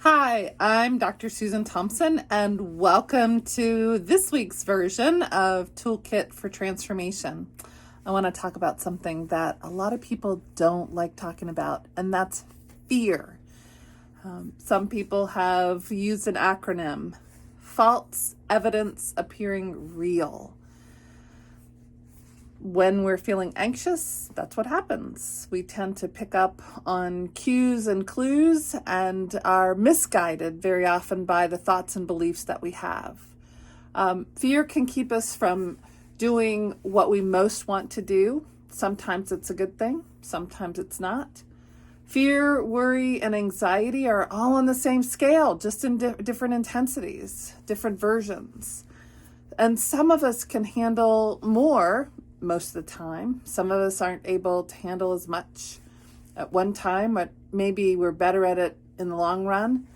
Hi, I'm Dr. Susan Thompson, and welcome to this week's version of Toolkit for Transformation. I want to talk about something that a lot of people don't like talking about, and that's fear. Some people have used an acronym, false evidence appearing real. When we're feeling anxious, that's what happens. We tend to pick up on cues and clues and are misguided very often by the thoughts and beliefs that we have. Fear can keep us from doing what we most want to do. Sometimes it's a good thing, sometimes it's not. Fear, worry, and anxiety are all on the same scale, just in different intensities, different versions. And some of us can handle more most of the time. Some of us aren't able to handle as much at one time, but maybe we're better at it in the long run.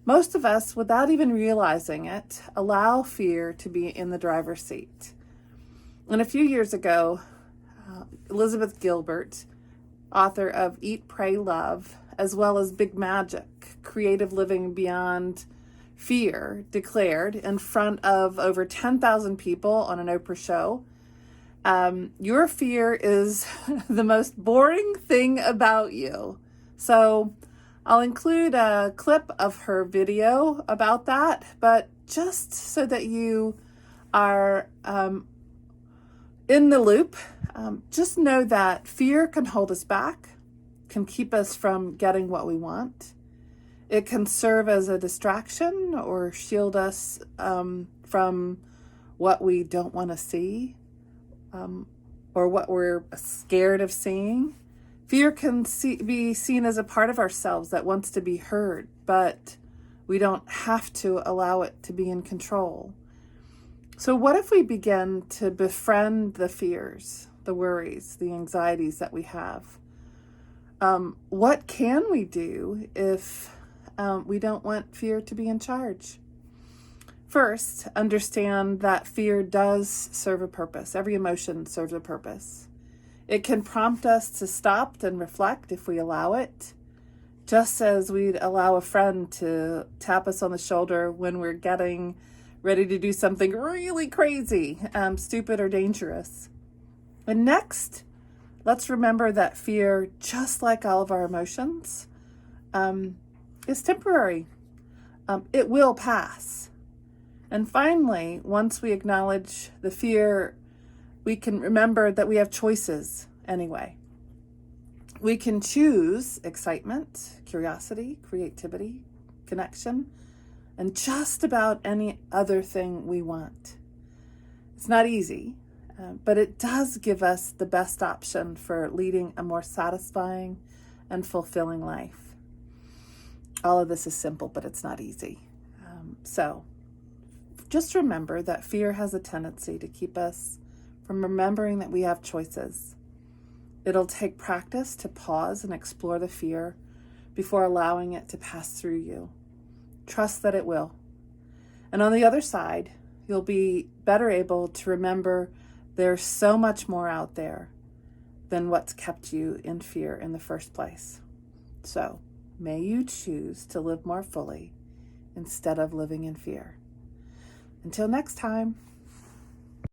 Most of us, without even realizing it, allow fear to be in the driver's seat. And a few years ago, Elizabeth Gilbert, author of Eat, Pray, Love, as well as Big Magic, Creative Living Beyond Fear, declared in front of over 10,000 people on an Oprah show, your fear is the most boring thing about you. So I'll include a clip of her video about that, but just so that you are in the loop, just know that fear can hold us back, can keep us from getting what we want. It can serve as a distraction or shield us from what we don't want to see. Or what we're scared of seeing. Fear can be seen as a part of ourselves that wants to be heard, but we don't have to allow it to be in control. So what if we begin to befriend the fears, the worries, the anxieties that we have? What can we do if we don't want fear to be in charge? First, understand that fear does serve a purpose. Every emotion serves a purpose. It can prompt us to stop and reflect if we allow it, just as we'd allow a friend to tap us on the shoulder when we're getting ready to do something really crazy, stupid, or dangerous. And next, let's remember that fear, just like all of our emotions, is temporary. It will pass. And finally, once we acknowledge the fear, we can remember that we have choices anyway. We can choose excitement, curiosity, creativity, connection, and just about any other thing we want. It's not easy, but it does give us the best option for leading a more satisfying and fulfilling life. All of this is simple, but it's not easy. So just remember that fear has a tendency to keep us from remembering that we have choices. It'll take practice to pause and explore the fear before allowing it to pass through you. Trust that it will. And on the other side, you'll be better able to remember there's so much more out there than what's kept you in fear in the first place. So may you choose to live more fully instead of living in fear. Until next time.